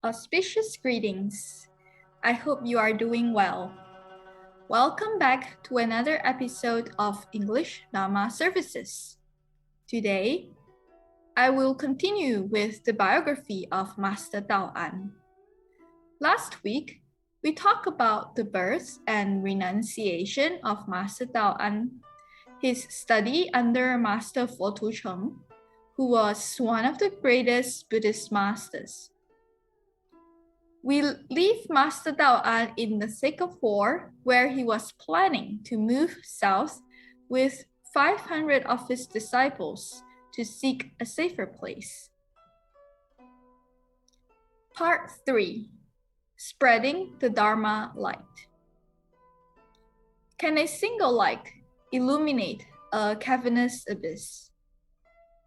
Auspicious greetings. I hope you are doing well. Welcome back to another episode of English Dharma Services. Today, I will continue with the biography of Master Dao'an. Last week, we talked about the birth and renunciation of Master Dao'an, his study under Master Fo Tu Cheng, who was one of the greatest Buddhist masters. We leave Master Dao'an in the thick of war, where he was planning to move south with 500 of his disciples to seek a safer place. Part 3. Spreading the Dharma Light. Can a single light illuminate a cavernous abyss?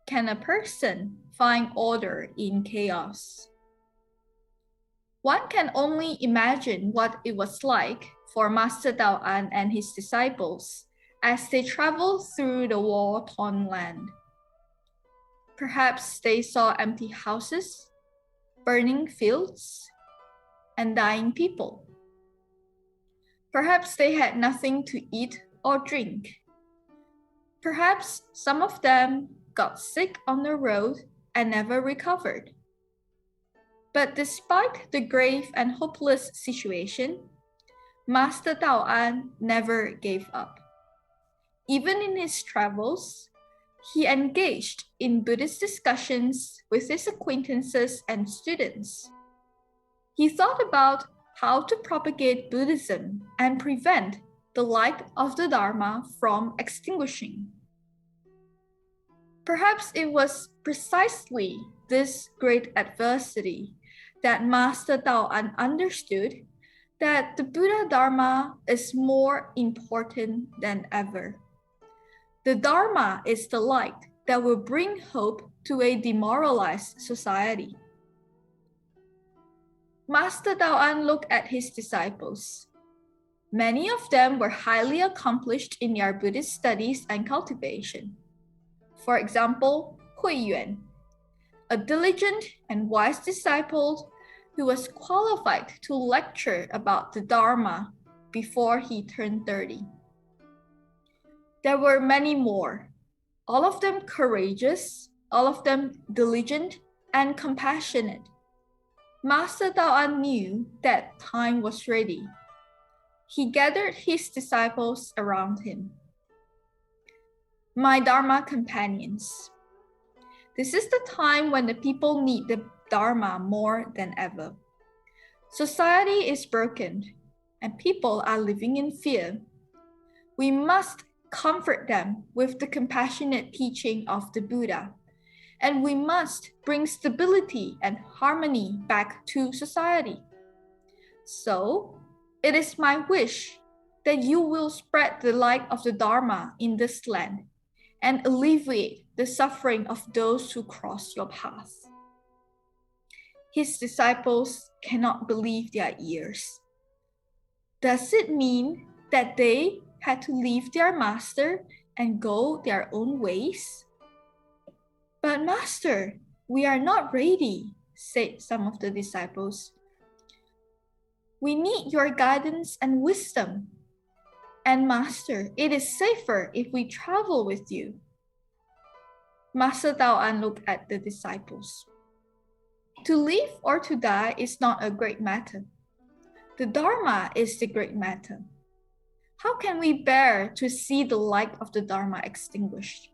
Can a person find order in chaos? One can only imagine what it was like for Master Dao'an and his disciples as they traveled through the war-torn land. Perhaps they saw empty houses, burning fields, and dying people. Perhaps they had nothing to eat or drink. Perhaps some of them got sick on the road and never recovered. But despite the grave and hopeless situation, Master Dao'an never gave up. Even in his travels, he engaged in Buddhist discussions with his acquaintances and students. He thought about how to propagate Buddhism and prevent the light of the Dharma from extinguishing. Perhaps it was precisely this great adversity that Master Dao'an understood that the Buddha Dharma is more important than ever. The Dharma is the light that will bring hope to a demoralized society. Master Dao'an looked at his disciples. Many of them were highly accomplished in their Buddhist studies and cultivation. For example, Huiyuan, a diligent and wise disciple who was qualified to lecture about the Dharma before he turned 30. There were many more, all of them courageous, all of them diligent and compassionate. Master Dao'an knew that time was ready. He gathered his disciples around him. My Dharma companions, this is the time when the people need the Dharma more than ever. Society is broken and people are living in fear. We must comfort them with the compassionate teaching of the Buddha, and we must bring stability and harmony back to society. So, it is my wish that you will spread the light of the Dharma in this land and alleviate the suffering of those who cross your path. His disciples cannot believe their ears. Does it mean that they had to leave their master and go their own ways? But Master, we are not ready, said some of the disciples. We need your guidance and wisdom. And Master, it is safer if we travel with you. Master Dao'an looked at the disciples. To live or to die is not a great matter. The Dharma is the great matter. How can we bear to see the light of the Dharma extinguished?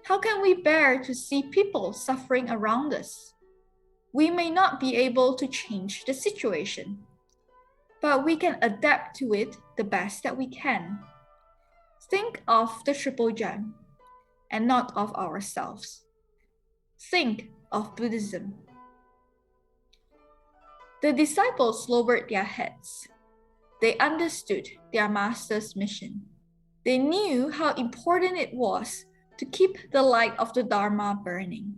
How can we bear to see people suffering around us? We may not be able to change the situation, but we can adapt to it the best that we can. Think of the Triple Gem and not of ourselves. Think of Buddhism. The disciples lowered their heads. They understood their master's mission. They knew how important it was to keep the light of the Dharma burning.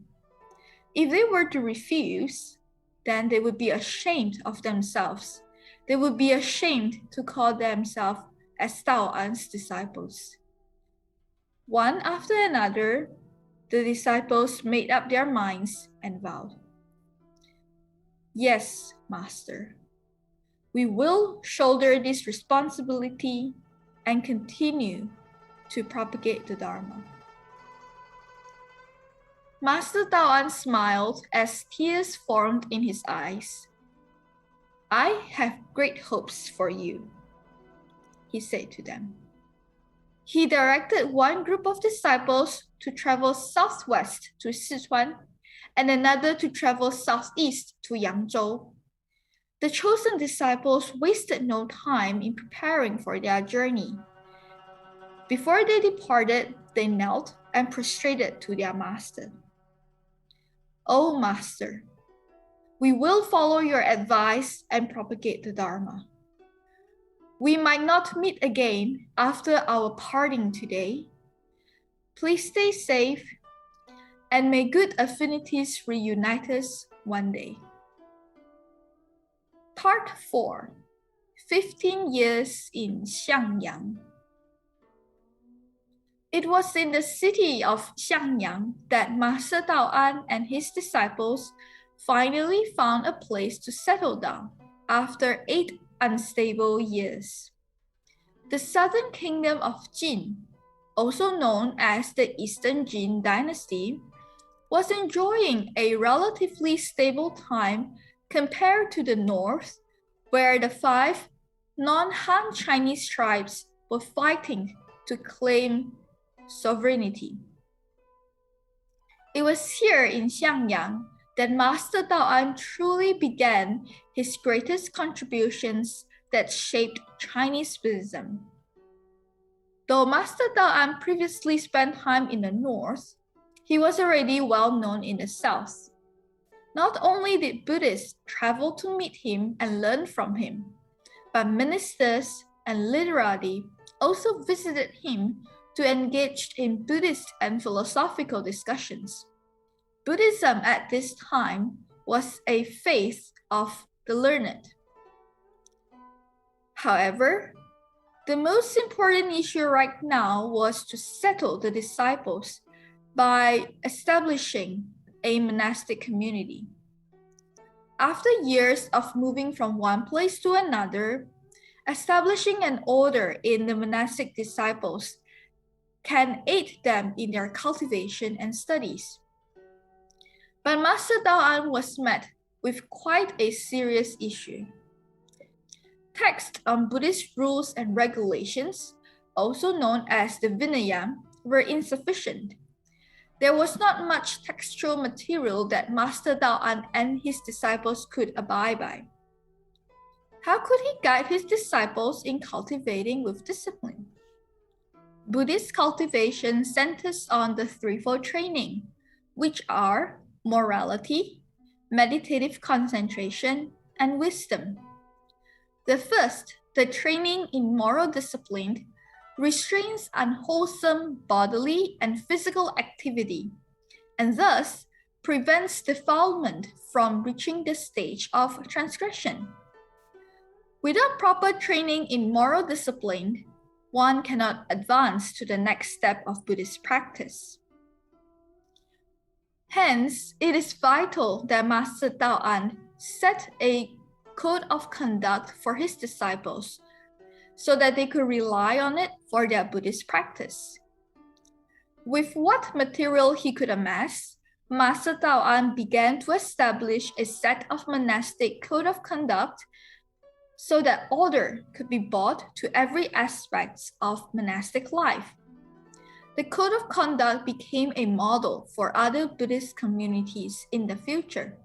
If they were to refuse, then they would be ashamed of themselves. They would be ashamed to call themselves as Dao'an's disciples. One after another, the disciples made up their minds and vowed. Yes, Master. We will shoulder this responsibility and continue to propagate the Dharma. Master Dao'an smiled as tears formed in his eyes. I have great hopes for you, he said to them. He directed one group of disciples to travel southwest to Sichuan and another to travel southeast to Yangzhou. The chosen disciples wasted no time in preparing for their journey. Before they departed, they knelt and prostrated to their master. O Master, we will follow your advice and propagate the Dharma. We might not meet again after our parting today. Please stay safe, and may good affinities reunite us one day. Part 4, 15 Years in Xiangyang. It was in the city of Xiangyang that Master Dao'an and his disciples finally found a place to settle down after 8 unstable years. The southern kingdom of Jin, also known as the Eastern Jin dynasty, was enjoying a relatively stable time compared to the north, where the 5 non-Han Chinese tribes were fighting to claim sovereignty. It was here in Xiangyang that Master Dao'an truly began his greatest contributions that shaped Chinese Buddhism. Though Master Dao'an previously spent time in the north, he was already well known in the south. Not only did Buddhists travel to meet him and learn from him, but ministers and literati also visited him to engage in Buddhist and philosophical discussions. Buddhism at this time was a faith of the learned. However, the most important issue right now was to settle the disciples by establishing a monastic community. After years of moving from one place to another, establishing an order in the monastic disciples can aid them in their cultivation and studies. But Master Dao'an was met with quite a serious issue. Texts on Buddhist rules and regulations, also known as the Vinaya, were insufficient. There was not much textual material that Master Dao'an and his disciples could abide by. How could he guide his disciples in cultivating with discipline? Buddhist cultivation centers on the threefold training, which are morality, meditative concentration, and wisdom. The first, the training in moral discipline, restrains unwholesome bodily and physical activity, and thus prevents defilement from reaching the stage of transgression. Without proper training in moral discipline, one cannot advance to the next step of Buddhist practice. Hence, it is vital that Master Dao'an set a code of conduct for his disciples so that they could rely on it for their Buddhist practice. With what material he could amass, Master Dao'an began to establish a set of monastic code of conduct so that order could be brought to every aspect of monastic life. The code of conduct became a model for other Buddhist communities in the future.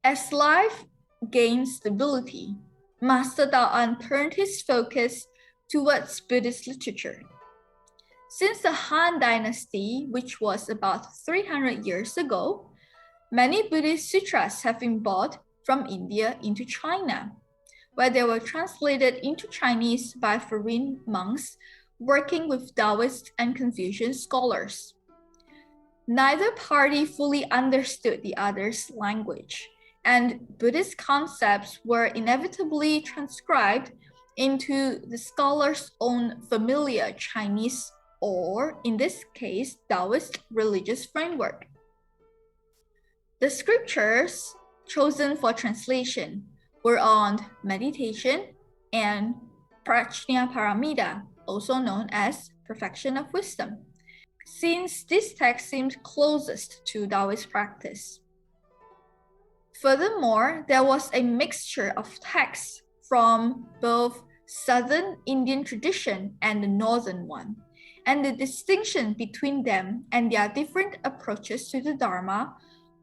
As life gained stability, Master Dao'an turned his focus towards Buddhist literature. Since the Han Dynasty, which was about 300 years ago, many Buddhist sutras have been brought from India into China, where they were translated into Chinese by foreign monks working with Taoist and Confucian scholars. Neither party fully understood the other's language, and Buddhist concepts were inevitably transcribed into the scholar's own familiar Chinese, or in this case, Taoist religious framework. The scriptures chosen for translation were on meditation and Prajnaparamita, also known as perfection of wisdom, since this text seemed closest to Taoist practice. Furthermore, there was a mixture of texts from both southern Indian tradition and the northern one, and the distinction between them and their different approaches to the Dharma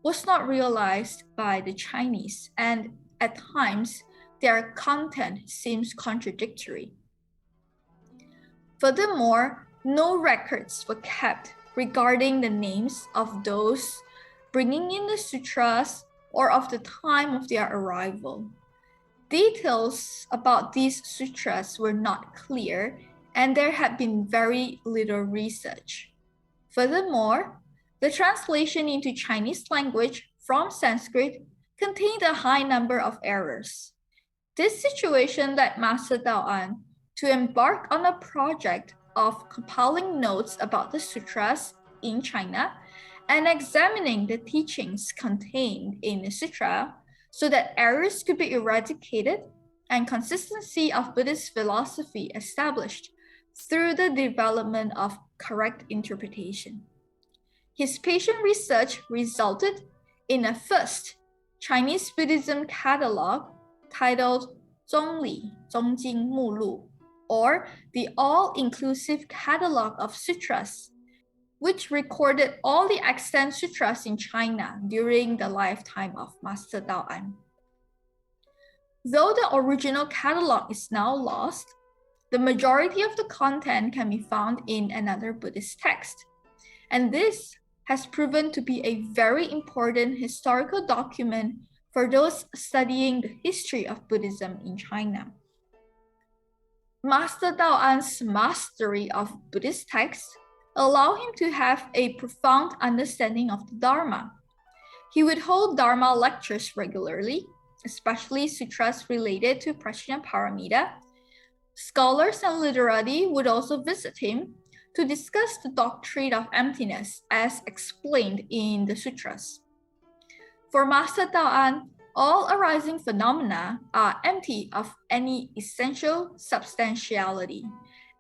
was not realized by the Chinese, and at times their content seems contradictory. Furthermore, no records were kept regarding the names of those bringing in the sutras or of the time of their arrival. Details about these sutras were not clear, and there had been very little research. Furthermore, the translation into Chinese language from Sanskrit contained a high number of errors. This situation led Master Dao'an to embark on a project of compiling notes about the sutras in China and examining the teachings contained in the sutra so that errors could be eradicated and consistency of Buddhist philosophy established through the development of correct interpretation. His patient research resulted in a first Chinese Buddhism catalog titled Zhongli, Zhongjing Mulu, or the All-Inclusive Catalog of Sutras, which recorded all the extant sutras in China during the lifetime of Master Dao'an. Though the original catalog is now lost, the majority of the content can be found in another Buddhist text, and this has proven to be a very important historical document for those studying the history of Buddhism in China. Master Dao'an's mastery of Buddhist texts allow him to have a profound understanding of the Dharma. He would hold Dharma lectures regularly, especially sutras related to Prajnaparamita. Scholars and literati would also visit him to discuss the doctrine of emptiness as explained in the sutras. For Master Dao'an, all arising phenomena are empty of any essential substantiality,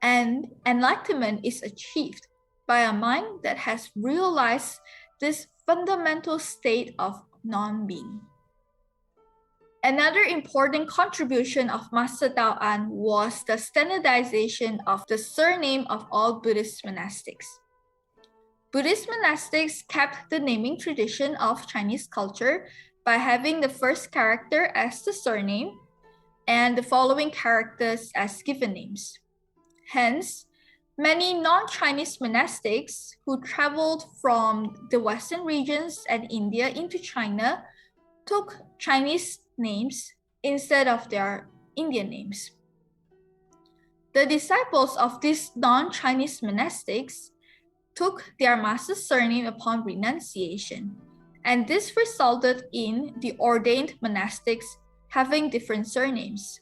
and enlightenment is achieved by a mind that has realized this fundamental state of non-being. Another important contribution of Master Dao'an was the standardization of the surname of all Buddhist monastics. Buddhist monastics kept the naming tradition of Chinese culture by having the first character as the surname and the following characters as given names. Hence, many non-Chinese monastics who traveled from the Western regions and India into China took Chinese names instead of their Indian names. The disciples of these non-Chinese monastics took their master's surname upon renunciation, and this resulted in the ordained monastics having different surnames.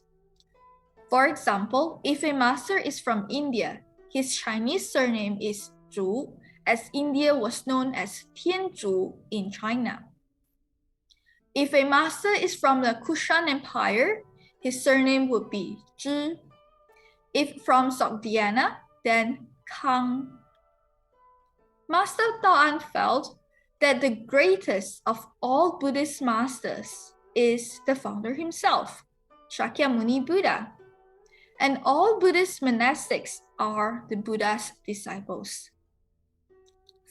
For example, if a master is from India, his Chinese surname is Zhu, as India was known as Tianzhu in China. If a master is from the Kushan Empire, his surname would be Zhi. If from Sogdiana, then Kang. Master Dao'an felt that the greatest of all Buddhist masters is the founder himself, Shakyamuni Buddha, and all Buddhist monastics are the Buddha's disciples.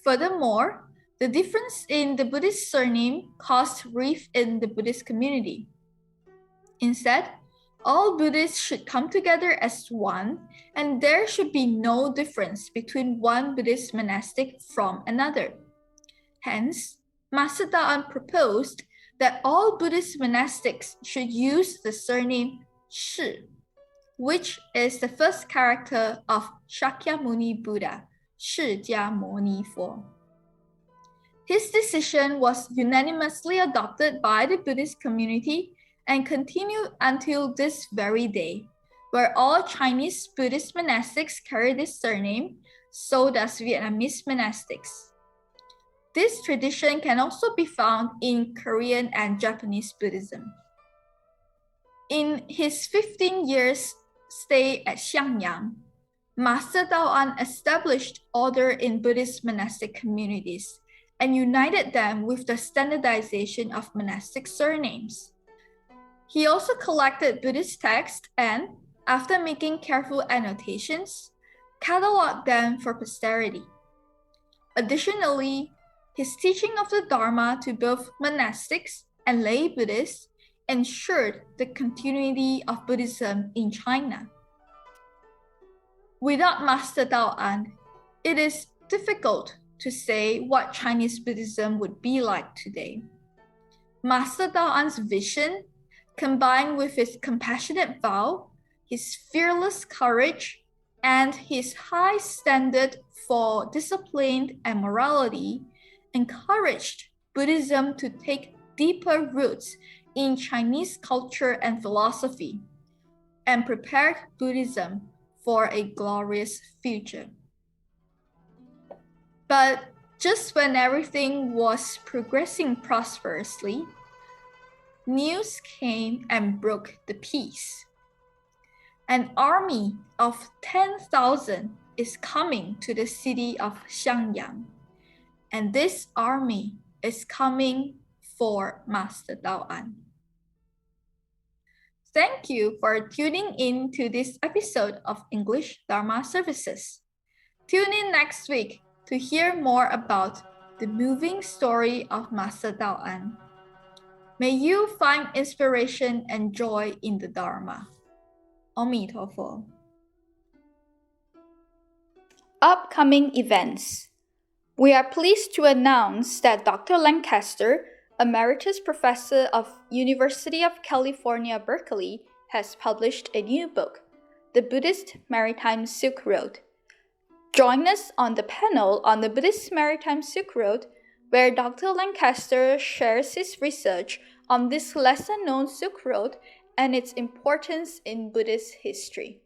Furthermore, the difference in the Buddhist surname caused rift in the Buddhist community. Instead, all Buddhists should come together as one, and there should be no difference between one Buddhist monastic from another. Hence, Master Dao'an proposed that all Buddhist monastics should use the surname Shi, which is the first character of Shakyamuni Buddha, Shijia Monifo. His decision was unanimously adopted by the Buddhist community and continued until this very day, where all Chinese Buddhist monastics carry this surname, so does Vietnamese monastics. This tradition can also be found in Korean and Japanese Buddhism. In his 15 years stay at Xiangyang, Master Dao'an established order in Buddhist monastic communities and united them with the standardization of monastic surnames. He also collected Buddhist texts and, after making careful annotations, cataloged them for posterity. Additionally, his teaching of the Dharma to both monastics and lay Buddhists ensured the continuity of Buddhism in China. Without Master Dao'an, it is difficult to say what Chinese Buddhism would be like today. Master Dao'an's vision, combined with his compassionate vow, his fearless courage, and his high standard for discipline and morality, encouraged Buddhism to take deeper roots in Chinese culture and philosophy, and prepared Buddhism for a glorious future. But just when everything was progressing prosperously, news came and broke the peace. An army of 10,000 is coming to the city of Xiangyang, and this army is coming for Master Dao'an. Thank you for tuning in to this episode of English Dharma Services. Tune in next week to hear more about the moving story of Master Dao'an. May you find inspiration and joy in the Dharma. Amitofo. Upcoming events. We are pleased to announce that Dr. Lancaster, Emeritus Professor of University of California, Berkeley, has published a new book, The Buddhist Maritime Silk Road. Join us on the panel on the Buddhist Maritime Silk Road, where Dr. Lancaster shares his research on this lesser-known Silk Road and its importance in Buddhist history.